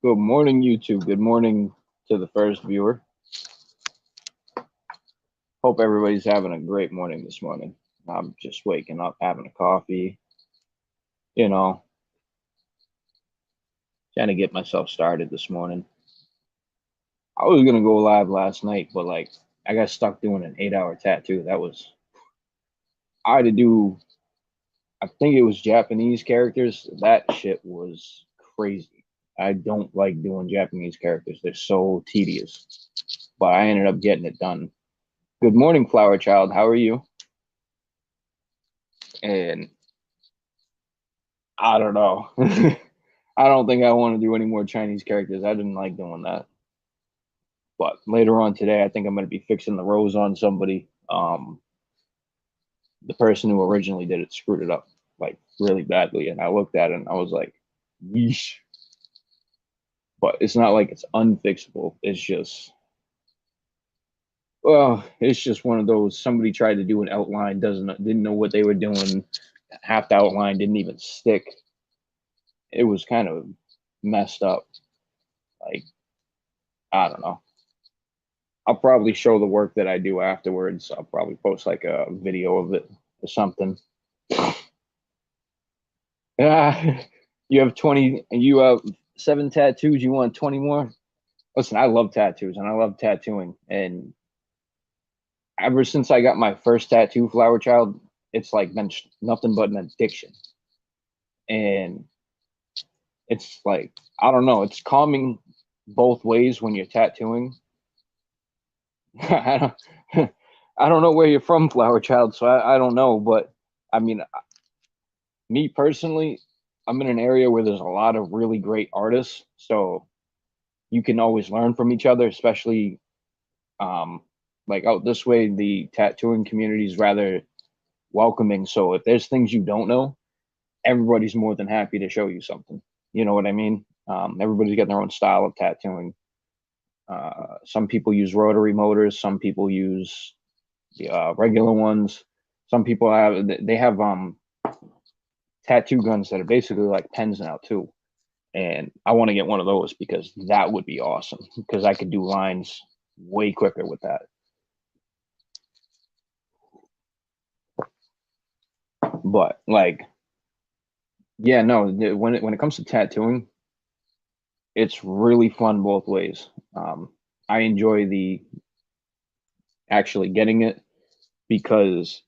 Good morning, YouTube. Good morning to the first viewer. Hope everybody's having a great morning this morning. I'm just waking up, having a coffee, you know, trying to get myself started this morning. I was gonna go live last night, but like I got stuck doing an 8 hour tattoo. I had to do, I think it was Japanese characters. That shit was crazy. I don't like doing Japanese characters. They're so tedious, but I ended up getting it done. Good morning, Flower Child. How are you? And I don't know. I don't think I want to do any more Chinese characters. I didn't like doing that. But later on today, I think I'm going to be fixing the rose on somebody. The person who originally did it screwed it up like really badly, and I looked at it and I was like, yeesh. But it's not like it's unfixable. It's just, well, it's just one of those. Somebody tried to do an outline, didn't know what they were doing. Half the outline didn't even stick. It was kind of messed up. Like, I don't know. I'll probably show the work that I do afterwards. I'll probably post like a video of it or something. Ah, you have 20, you have 7 tattoos. You want 20 more? Listen, I love tattoos and I love tattooing. And ever since I got my first tattoo, Flower Child, it's like been nothing but an addiction. And it's like, I don't know, it's calming both ways when you're tattooing. I don't, I don't know where you're from, Flower Child, so I don't know, but I mean, me personally, I'm in an area where there's a lot of really great artists, so you can always learn from each other, especially um, like out this way, the tattooing community is rather welcoming. So if there's things you don't know, everybody's more than happy to show you something. You know what I mean? Everybody's got their own style of tattooing. Some people use rotary motors, some people use the regular ones. Some people have tattoo guns that are basically like pens now too. And I want to get one of those because that would be awesome because I could do lines way quicker with that. But like, yeah, no, when it comes to tattooing, it's really fun both ways. I enjoy the actually getting it because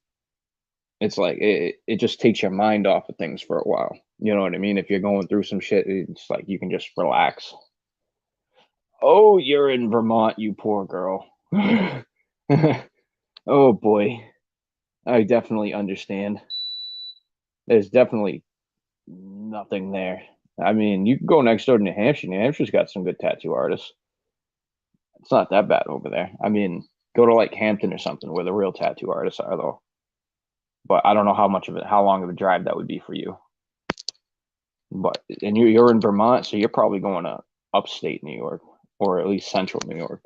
it's like it just takes your mind off of things for a while. You know what I mean? If you're going through some shit, it's like you can just relax. Oh, you're in Vermont, you poor girl. Oh boy, I definitely understand. There's definitely nothing there. I mean, you can go next door to New Hampshire. New Hampshire's got some good tattoo artists. It's not that bad over there. I mean, go to like Hampton or something where the real tattoo artists are, though. But I don't know how long of a drive that would be for you. But and you're in Vermont, so you're probably going to upstate New York or at least central New York.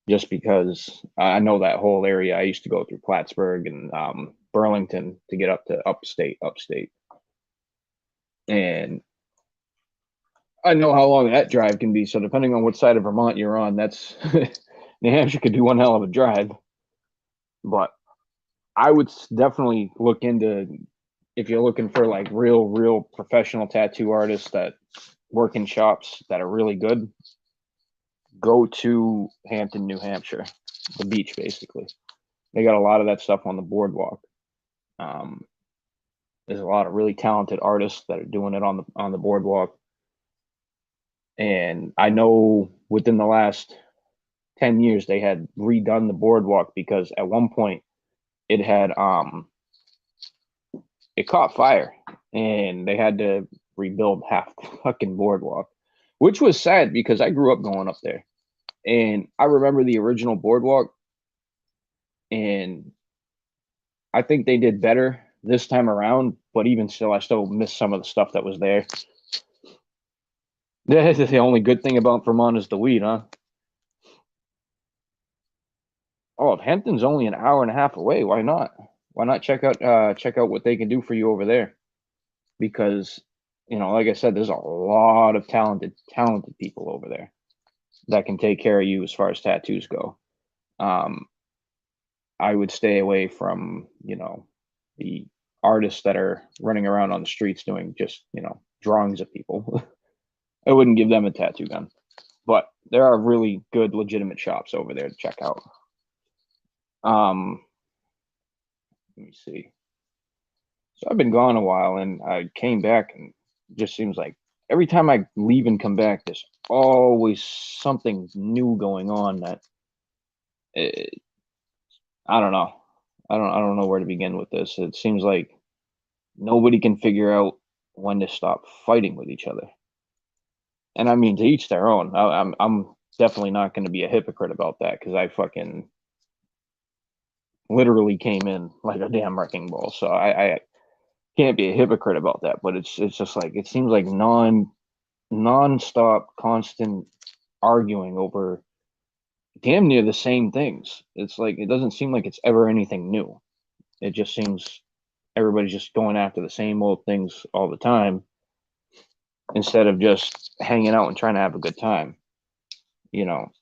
Just because I know that whole area. I used to go through Plattsburgh and Burlington to get up to upstate. And I know how long that drive can be. So depending on what side of Vermont you're on, that's New Hampshire could do one hell of a drive. But I would definitely look into if you're looking for like real professional tattoo artists that work in shops that are really good. Go to Hampton, New Hampshire, the beach basically. They got a lot of that stuff on the boardwalk. Um, there's a lot of really talented artists that are doing it on the boardwalk. And I know within the last 10 years they had redone the boardwalk because at one point it had it caught fire and they had to rebuild half the fucking boardwalk, which was sad because I grew up going up there and I remember the original boardwalk, and I think they did better this time around, but even still I still miss some of the stuff that was there. The only good thing about Vermont is the weed, huh? Oh, if Hampton's only an hour and a half away, why not? Why not check out what they can do for you over there? Because Like I said, there's a lot of talented people over there that can take care of you as far as tattoos go. Um, I would stay away from, the artists that are running around on the streets doing just, drawings of people. I wouldn't give them a tattoo gun. But there are really good, legitimate shops over there to check out. Um, Let me see. So I've been gone a while, and I came back, and it just seems like every time I leave and come back, there's always something new going on that eh, I don't know. I don't know where to begin with this. It seems like nobody can figure out when to stop fighting with each other. And I mean, to each their own. I'm definitely not going to be a hypocrite about that because I fucking literally came in like a damn wrecking ball. So I can't be a hypocrite about that. But it's just like it seems like non-stop constant arguing over damn near the same things. It's like it doesn't seem like it's ever anything new. It just seems everybody's just going after the same old things all the time instead of just hanging out and trying to have a good time. You know,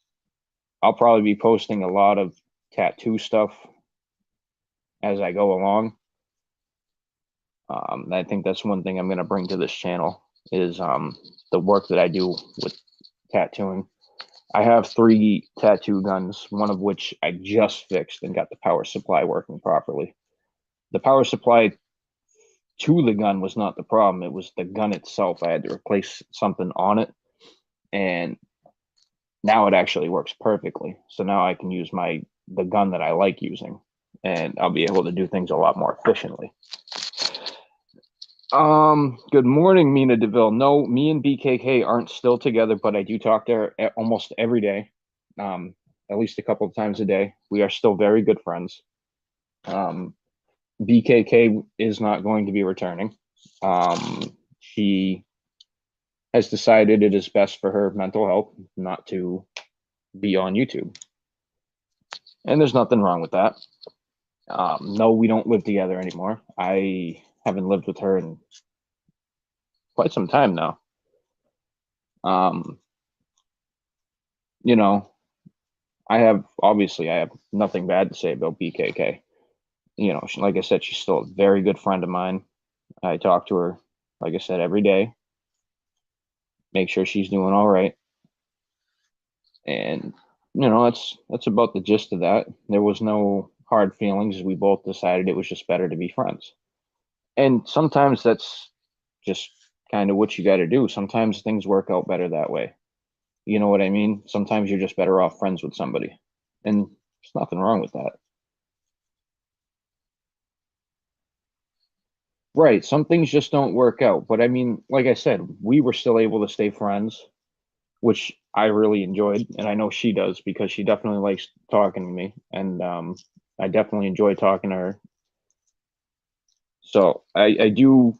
I'll probably be posting a lot of tattoo stuff as I go along. I think that's one thing I'm going to bring to this channel is the work that I do with tattooing. I have 3 tattoo guns, one of which I just fixed and got the power supply working properly. The power supply to the gun was not the problem. It was the gun itself. I had to replace something on it, and now it actually works perfectly. So now I can use the gun that I like using, and I'll be able to do things a lot more efficiently. Good morning, Mina DeVille. No, me and BKK aren't still together, but I do talk to her almost every day, um, at least a couple of times a day. We are still very good friends. Um, BKK is not going to be returning. She has decided it is best for her mental health not to be on YouTube. And there's nothing wrong with that. No, we don't live together anymore. I haven't lived with her in quite some time now. Um, you know, I have nothing bad to say about BKK. Like I said, she's still a very good friend of mine. I talk to her, like I said, every day, make sure she's doing all right. And that's about the gist of that. There was no hard feelings. We both decided it was just better to be friends. And sometimes that's just kind of what you got to do. Sometimes things work out better that way. You know what I mean? Sometimes you're just better off friends with somebody. And there's nothing wrong with that. Right. Some things just don't work out. But I mean, like I said, we were still able to stay friends, which I really enjoyed. And I know she does because she definitely likes talking to me. And I definitely enjoy talking to her. So I do,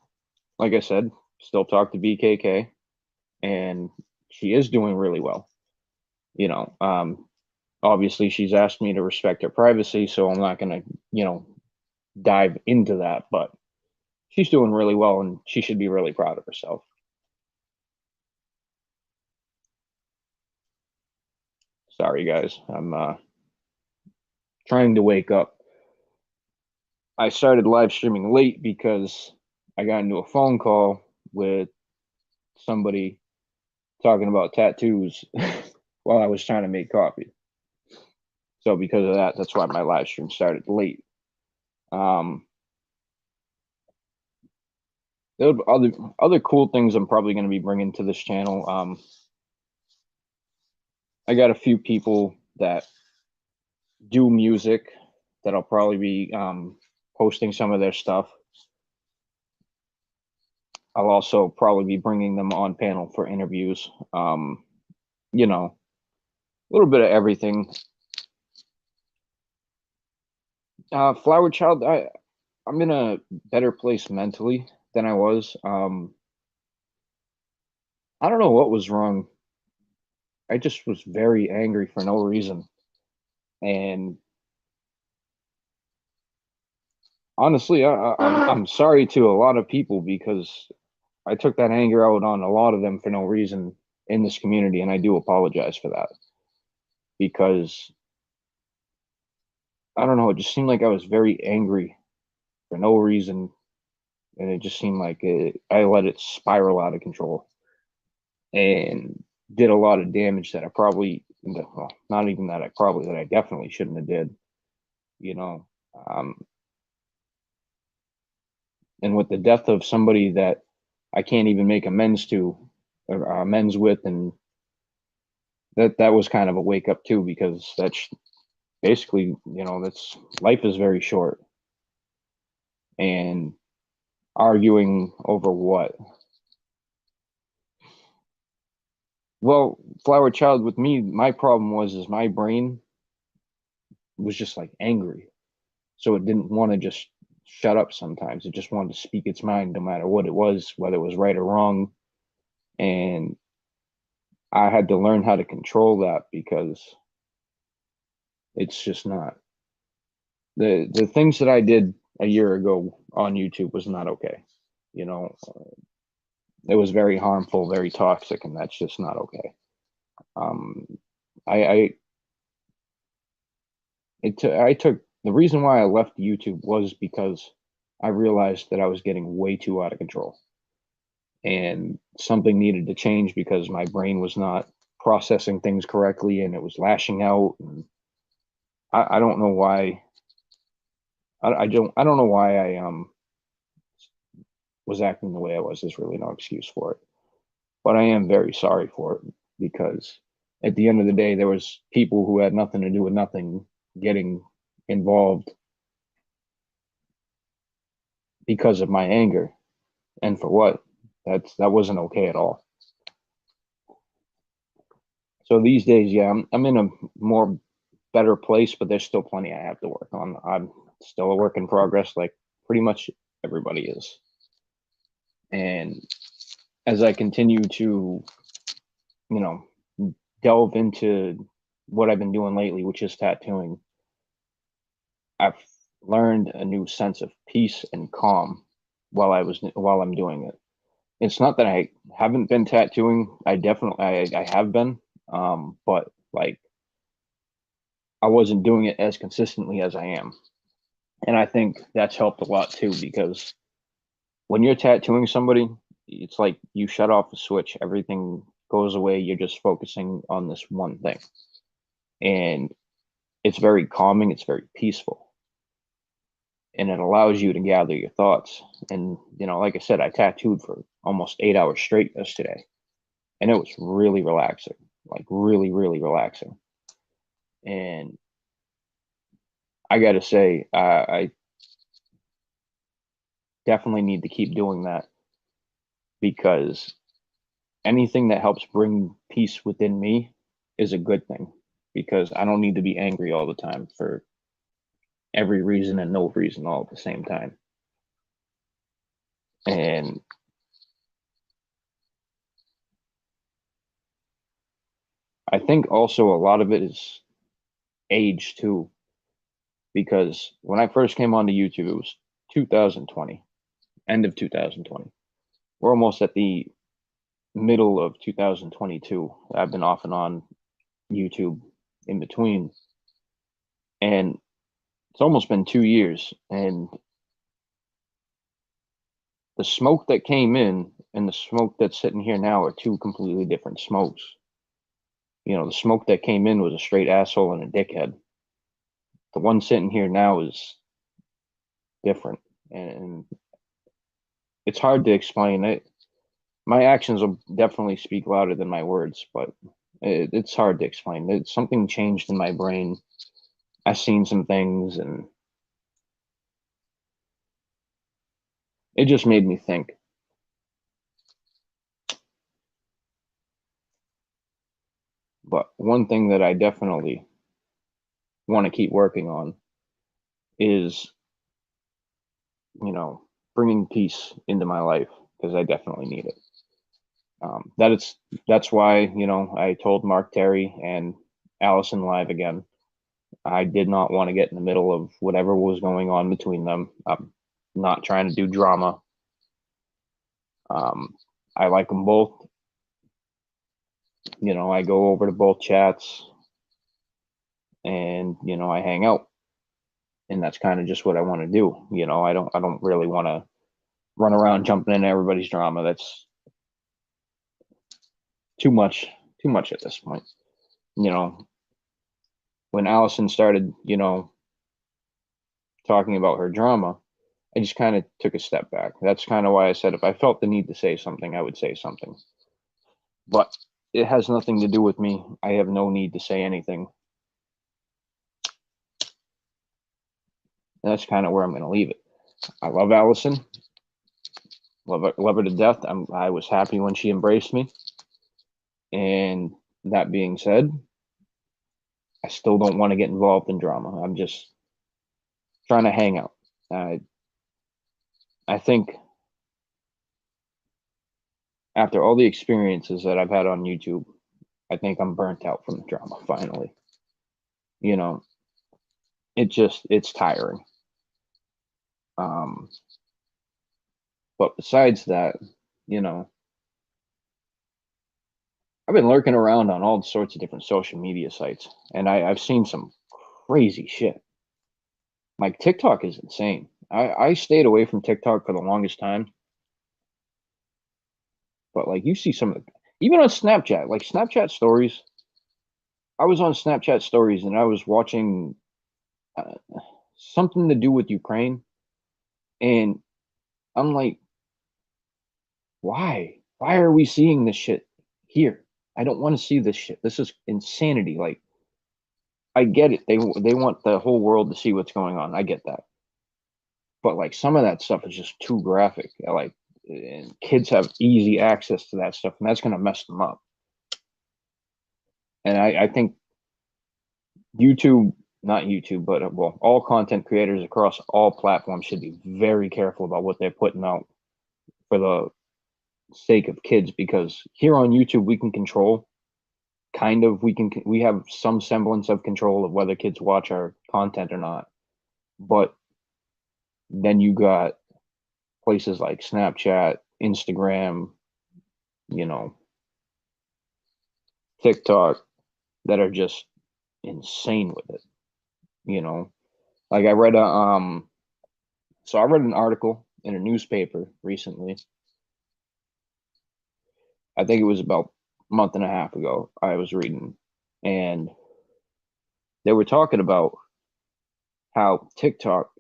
like I said, still talk to BKK, and she is doing really well. You know, um, Obviously she's asked me to respect her privacy, so I'm not going to, dive into that, but she's doing really well and she should be really proud of herself. Sorry guys, I'm trying to wake up. I started live streaming late because I got into a phone call with somebody talking about tattoos while I was trying to make coffee. So because of that, that's why my live stream started late. Um, there are other cool things I'm probably going to be bringing to this channel. I got a few people that do music that I'll probably be posting some of their stuff. I'll also probably be bringing them on panel for interviews. You know, a little bit of everything. Flower Child, I'm in a better place mentally than I was. I don't know what was wrong. I just was very angry for no reason. And honestly, I'm sorry to a lot of people because I took that anger out on a lot of them for no reason in this community, and I do apologize for that because I don't know, it just seemed like I was very angry for no reason, and it just seemed like I let it spiral out of control and did a lot of damage that I probably, well, not even that I probably, that I definitely shouldn't have did, you know. Um, and with the death of somebody that I can't even make amends to, or amends with, and that was kind of a wake up too, because that's basically, that's life is very short, and arguing over what? Well, Flower Child, with me, my problem is my brain was just like angry, so it didn't want to just shut up. Sometimes it just wanted to speak its mind, no matter what it was, whether it was right or wrong. And I had to learn how to control that because it's just not the things that I did a year ago on YouTube was not okay. You know, it was very harmful, very toxic, and that's just not okay. Um, I I took the reason why I left YouTube was because I realized that I was getting way too out of control, and something needed to change because my brain was not processing things correctly, and it was lashing out. And I don't know why. I don't know why I was acting the way I was. There's really no excuse for it. But I am very sorry for it because at the end of the day, there was people who had nothing to do with nothing getting involved because of my anger. And for what? That wasn't okay at all. So these days, yeah, I'm in a more better place, but there's still plenty I have to work on. I'm still a work in progress, like pretty much everybody is. And as I continue to, you know, delve into what I've been doing lately, which is tattooing, I've learned a new sense of peace and calm while I'm doing it. It's not that I haven't been tattooing. I have been, but like I wasn't doing it as consistently as I am, and I think that's helped a lot too because when you're tattooing somebody, it's like you shut off the switch. Everything goes away. You're just focusing on this one thing, and it's very calming. It's very peaceful, and it allows you to gather your thoughts. And like I said, I tattooed for almost 8 hours straight yesterday, and it was really relaxing, like really, really relaxing. And I got to say, I definitely need to keep doing that because anything that helps bring peace within me is a good thing because I don't need to be angry all the time for every reason and no reason all at the same time. And I think also a lot of it is age too, because when I first came onto YouTube, it was 2020, end of 2020. We're almost at the middle of 2022. I've been off and on YouTube in between, and it's almost been 2 years. And the smoke that came in and the smoke that's sitting here now are two completely different smokes. The smoke that came in was a straight asshole and a dickhead. The one sitting here now is different, and it's hard to explain it. My actions will definitely speak louder than my words, but it's hard to explain. Something changed in my brain. I've seen some things, and it just made me think. But one thing that I definitely want to keep working on is, you know, bringing peace into my life because I definitely need it. That's why I told Mark Terry and Allison live again. I did not want to get in the middle of whatever was going on between them. I'm not trying to do drama. I like them both. You know, I go over to both chats and, you know, I hang out. And that's kind of just what I want to do. You know, I don't really want to run around jumping into everybody's drama. That's too much, too much at this point. You know, when Allison started, you know, talking about her drama, I just kind of took a step back. That's kind of why I said if I felt the need to say something, I would say something. But it has nothing to do with me. I have no need to say anything. And that's kind of where I'm going to leave it. I love Allison. Love her to death. I was happy when she embraced me. And that being said, I still don't want to get involved in drama. I'm just trying to hang out. I think after all the experiences that I've had on YouTube, I think I'm burnt out from the drama finally. You know, it's tiring. Um, but besides that, you know, I've been lurking around on all sorts of different social media sites, and I've seen some crazy shit. Like TikTok is insane. I stayed away from TikTok for the longest time, but like you see some of the, even on Snapchat, like Snapchat stories. I was on Snapchat stories and I was watching uh, something to do with Ukraine, and I'm like, why? Why are we seeing this shit here? I don't want to see this shit. This is insanity. Like, I get it. They want the whole world to see what's going on. I get that. But like some of that stuff is just too graphic. Like, and kids have easy access to that stuff, and that's gonna mess them up. And I think YouTube, not YouTube, but well, all content creators across all platforms should be very careful about what they're putting out for the sake of kids, because here on YouTube we can control kind of we have some semblance of control of whether kids watch our content or not. But then you got places like Snapchat, Instagram, you know, TikTok that are just insane with it, you know. Like I read an article in a newspaper recently. I think it was about a month and a half ago I was reading, and they were talking about how TikTok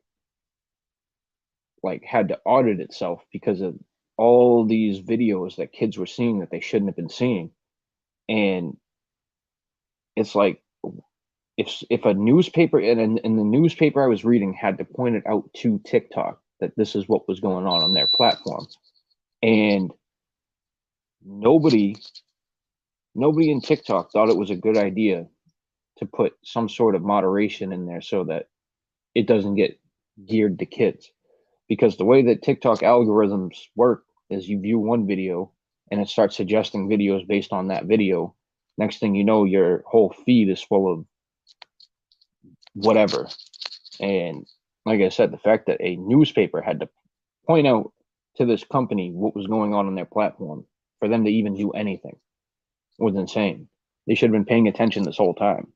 like had to audit itself because of all these videos that kids were seeing that they shouldn't have been seeing. And it's like if a newspaper and the newspaper I was reading had to point it out to TikTok that this is what was going on their platform. And nobody nobody in TikTok thought it was a good idea to put some sort of moderation in there so that it doesn't get geared to kids. Because the way that TikTok algorithms work is you view one video and it starts suggesting videos based on that video. Next thing you know, your whole feed is full of whatever. And like I said, the fact that a newspaper had to point out to this company what was going on their platform for them to even do anything was insane. They should have been paying attention this whole time.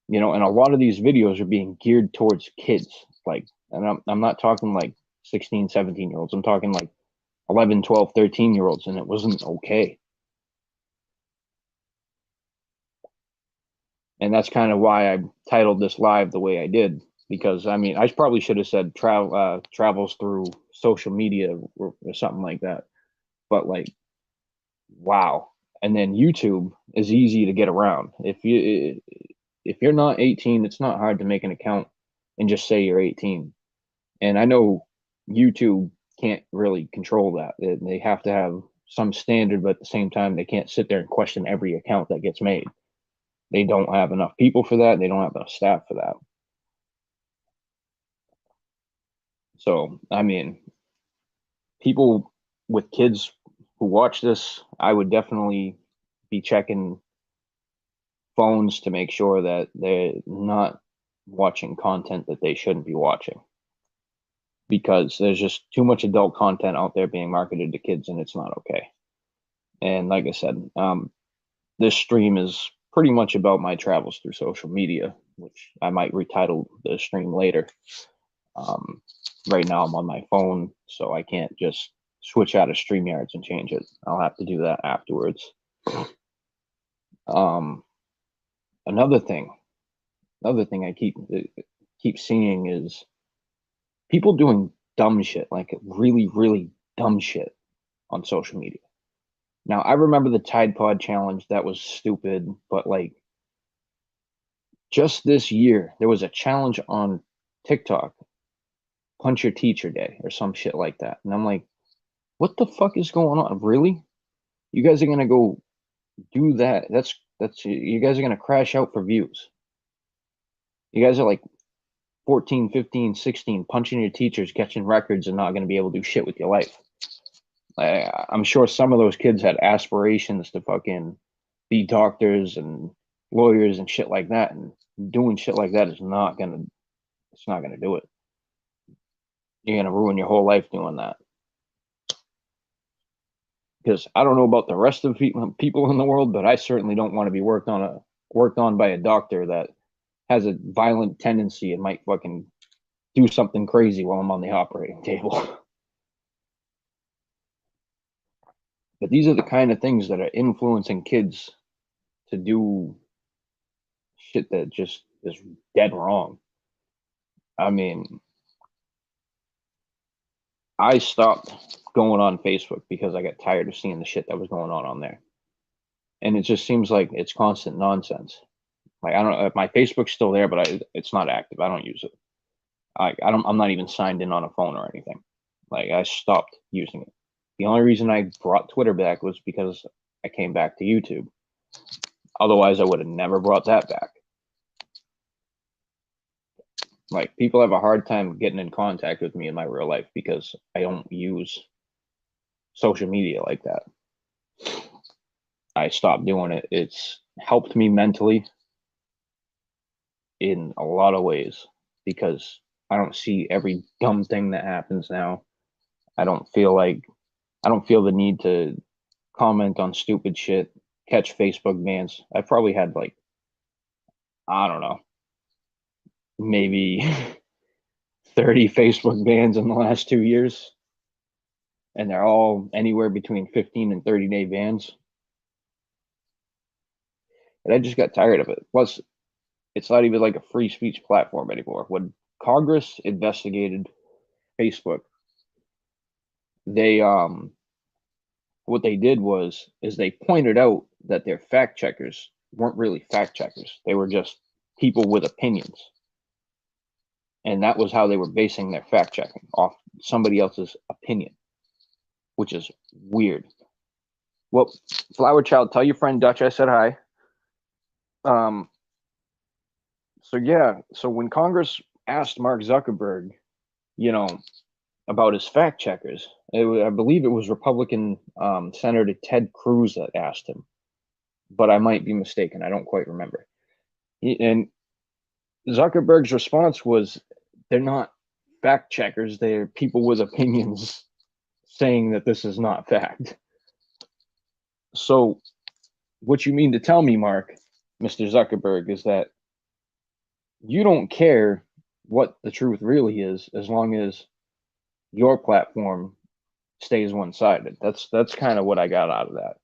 You know, and a lot of these videos are being geared towards kids. Like, and I'm not talking like 16, 17 year olds. I'm talking like 11, 12, 13 year olds, and it wasn't okay. And that's kind of why I titled this live the way I did, because I mean, I probably should have said travels through social media or something like that. But like, wow. And then YouTube is easy to get around. If you're not 18, it's not hard to make an account and just say you're 18. And I know YouTube can't really control that. They have to have some standard, but at the same time, they can't sit there and question every account that gets made. They don't have enough people for that. They don't have enough staff for that. So, I mean, people with kids who watch this, I would definitely be checking phones to make sure that they're not watching content that they shouldn't be watching. because there's just too much adult content out there being marketed to kids, and it's not okay. And like I said, this stream is pretty much about my travels through social media, which I might retitle the stream later. Um, right now I'm on my phone, so I can't just switch out of StreamYards and change it. I'll have to do that afterwards. Um, another thing I keep seeing is people doing dumb shit, like really, really dumb shit on social media. Now, I remember the Tide Pod challenge. That was stupid, but like just this year, there was a challenge on TikTok, Punch Your Teacher Day or some shit like that. And I'm like, what the fuck is going on? Really? You guys are gonna go do that? That's you guys are gonna crash out for views. You guys are like 14, 15, 16, punching your teachers, catching records, and not gonna be able to do shit with your life. I'm sure some of those kids had aspirations to fucking be doctors and lawyers and shit like that, and doing shit like that is not gonna it's not gonna do it. You're gonna ruin your whole life doing that. Because I don't know about the rest of people in the world, but I certainly don't want to be worked on by a doctor that has a violent tendency and might fucking do something crazy while I'm on the operating table. But these are the kind of things that are influencing kids to do shit that just is dead wrong. I mean, I stopped going on Facebook because I got tired of seeing the shit that was going on there. And it just seems like it's constant nonsense. Like I don't my Facebook's still there, but it's not active. I don't use it. I'm not even signed in on a phone or anything. Like I stopped using it. The only reason I brought Twitter back was because I came back to YouTube. Otherwise, I would have never brought that back. Like people have a hard time getting in contact with me in my real life because I don't use social media like that. I stopped doing it. It's helped me mentally in a lot of ways because I don't see every dumb thing that happens now. I don't feel like I don't feel the need to comment on stupid shit, catch Facebook bans. I've probably had like, I don't know, maybe 30 Facebook bans in the last 2 years. And they're all anywhere between 15 and 30-day bans. And I just got tired of it. Plus, it's not even like a free speech platform anymore. When Congress investigated Facebook, they what they did is they pointed out that their fact checkers weren't really fact checkers. They were just people with opinions. And that was how they were basing their fact checking, off somebody else's opinion, which is weird. Well, Flower Child, tell your friend Dutch I said hi. Um, so yeah, so when Congress asked Mark Zuckerberg, you know, about his fact checkers, I believe it was Republican Senator Ted Cruz that asked him, but I might be mistaken. I don't quite remember. And Zuckerberg's response was, "They're not fact checkers; they're people with opinions saying that this is not fact." So, what you mean to tell me, Mark, Mr. Zuckerberg, is that you don't care what the truth really is as long as your platform stays one-sided. That's kind of what I got out of that.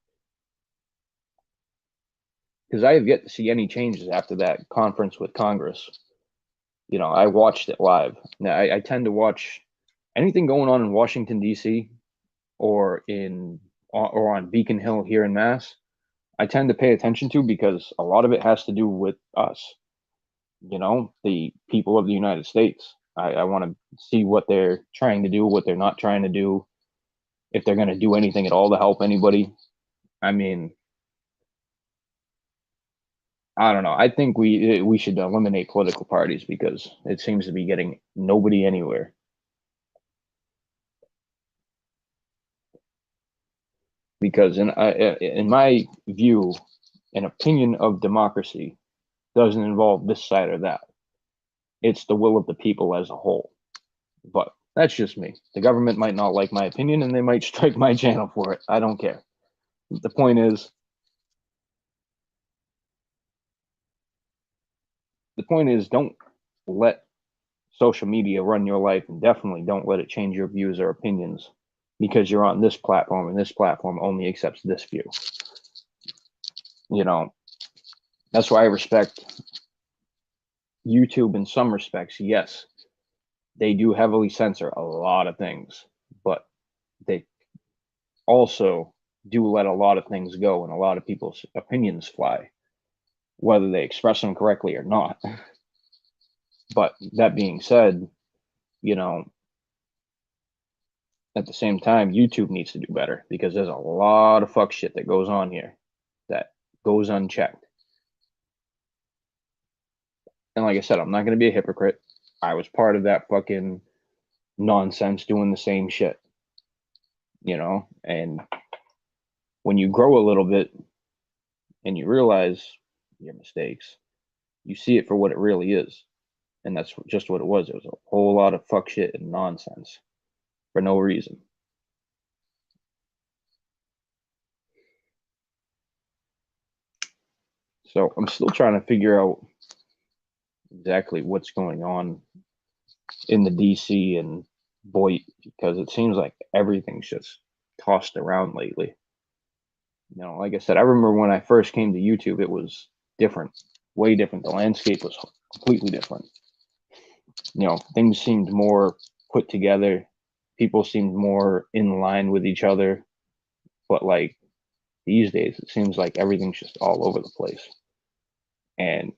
Because I have yet to see any changes after that conference with Congress. You know, I watched it live. Now, I tend to watch anything going on in Washington, D.C. or on Beacon Hill here in Mass. I tend to pay attention to because a lot of it has to do with us, you know, the people of the United States. I want to see what they're trying to do, what they're not trying to do, if they're going to do anything at all to help anybody. I mean, I don't know. I think we should eliminate political parties because it seems to be getting nobody anywhere. Because in my view, an opinion of democracy doesn't involve this side or that. It's the will of the people as a whole. But That's just me. The government might not like my opinion and they might strike my channel for it. I don't care. The point is, don't let social media run your life, and definitely don't let it change your views or opinions because you're on this platform and this platform only accepts this view. You know, that's why I respect YouTube in some respects. Yes, they do heavily censor a lot of things, but they also do let a lot of things go and a lot of people's opinions fly, whether they express them correctly or not. But that being said, you know, at the same time, YouTube needs to do better because there's a lot of fuck shit that goes on here that goes unchecked. And like I said, I'm not going to be a hypocrite. I was part of that fucking nonsense doing the same shit, and when you grow a little bit and you realize your mistakes, you see it for what it really is. And that's just what it was. It was a whole lot of fuck shit and nonsense for no reason. So I'm still trying to figure out exactly what's going on in the DC and Boyd because it seems like everything's just tossed around lately. Like I said, I remember when I first came to YouTube, it was different, way different. The landscape was completely different. Things seemed more put together. People seemed more in line with each other. But like these days, it seems like everything's just all over the place. And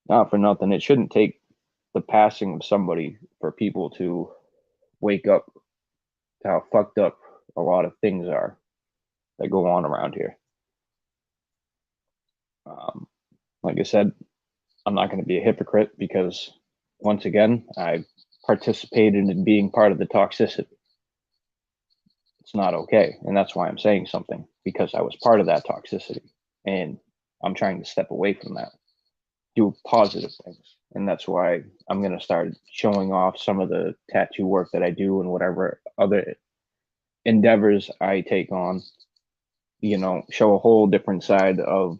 not for nothing, it shouldn't take the passing of somebody for people to wake up to how fucked up a lot of things are that go on around here. Like I said, I'm not going to be a hypocrite because once again, I participated in being part of the toxicity. It's not okay. And that's why I'm saying something because I was part of that toxicity and I'm trying to step away from that, do positive things. And that's why I'm going to start showing off some of the tattoo work that I do and whatever other endeavors I take on, show a whole different side of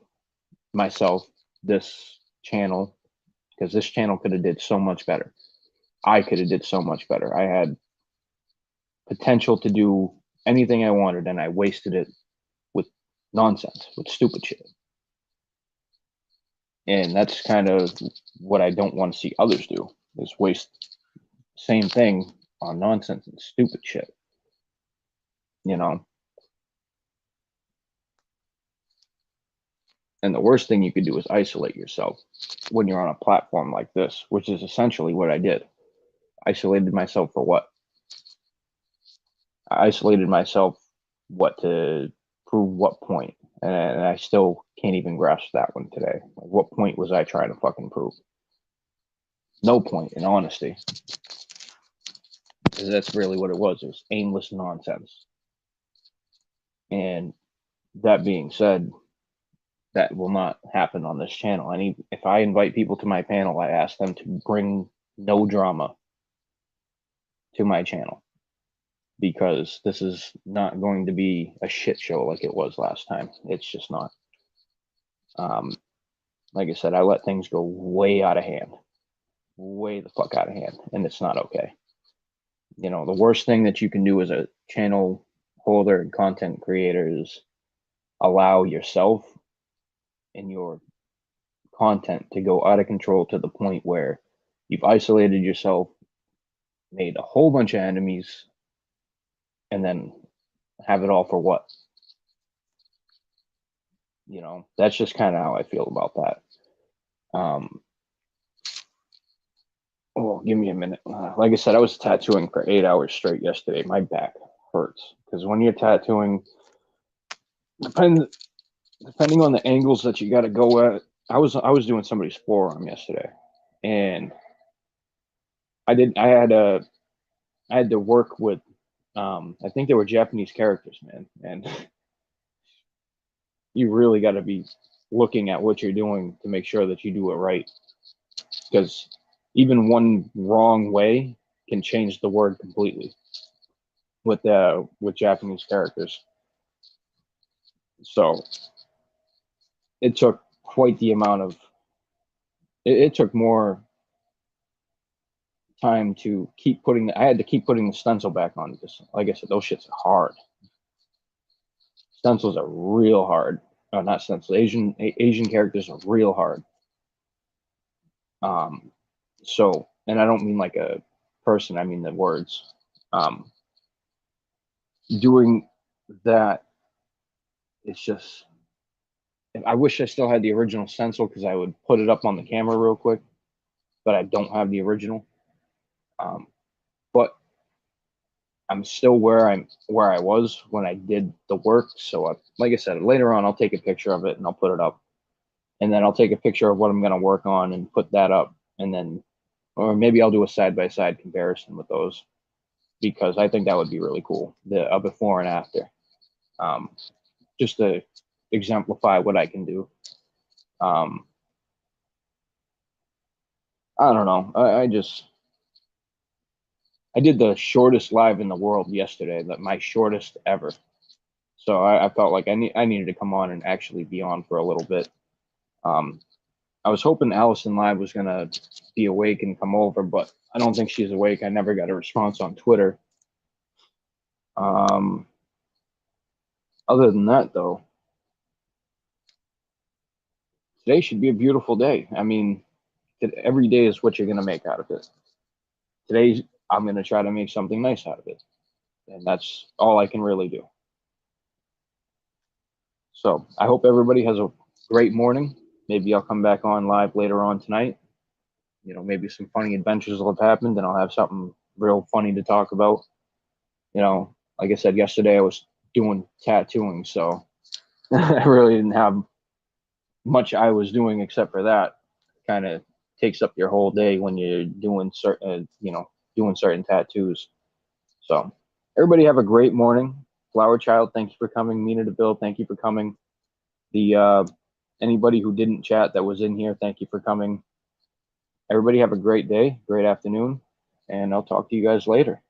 myself, this channel, because this channel could have did so much better. I could have did so much better. I had potential to do anything I wanted and I wasted it with nonsense, with stupid shit. And that's kind of what I don't want to see others do is waste same thing on nonsense and stupid shit. And the worst thing you could do is isolate yourself when you're on a platform like this, which is essentially what I did. Isolated myself for what? I isolated myself what to prove what point, and I still can't even grasp that one today. Like, what point was I trying to fucking prove? No point, in honesty, because that's really what it was. It was aimless nonsense. And that being said, that will not happen on this channel. If I invite people to my panel, I ask them to bring no drama to my channel because this is not going to be a shit show like it was last time. It's just not. Like I said, I let things go way out of hand, way the fuck out of hand, and it's not okay. The worst thing that you can do as a channel holder and content creator is allow yourself and your content to go out of control to the point where you've isolated yourself, made a whole bunch of enemies, and then have it all for what? That's just kind of how I feel about that. Oh, give me a minute. Like I said, I was tattooing for 8 hours straight yesterday. My back hurts because when you're tattooing, depending on the angles that you got to go at. I was doing somebody's forearm yesterday, and I had to work with I think they were Japanese characters, man, and you really got to be looking at what you're doing to make sure that you do it right. Because even one wrong way can change the word completely with Japanese characters. So it took quite the amount of it took more time to keep putting I had to keep putting the stencil back on because like I said, those shits are hard. Stencils are real hard. Not stencils. Asian characters are real hard. Um, so, and I don't mean like a person. I mean the words. Um, doing that, it's just. I wish I still had the original stencil because I would put it up on the camera real quick, but I don't have the original. Um, but I'm still where I was when I did the work. So, like I said, later on I'll take a picture of it and I'll put it up, and then I'll take a picture of what I'm gonna work on and put that up, and then, or maybe I'll do a side by side comparison with those because I think that would be really cool, the before and after, um, just to exemplify what I can do. Um, I don't know. I did the shortest live in the world yesterday, that my shortest ever. So I felt like I needed to come on and actually be on for a little bit. Um, I was hoping Allison Live was gonna be awake and come over, but I don't think she's awake. I never got a response on Twitter. Um, other than that, though, today should be a beautiful day. I mean, every day is what you're gonna make out of it. Today, I'm gonna try to make something nice out of it, and that's all I can really do. So I hope everybody has a great morning. Maybe I'll come back on live later on tonight. You know, maybe some funny adventures will have happened, and I'll have something real funny to talk about. You know, like I said yesterday, I was doing tattooing, so I really didn't have much I was doing except for that. Kind of takes up your whole day when you're doing certain, doing certain tattoos. So everybody have a great morning. Flower Child, thank you for coming. Mina to Bill, thank you for coming. The anybody who didn't chat that was in here, thank you for coming. Everybody have a great day, great afternoon, and I'll talk to you guys later.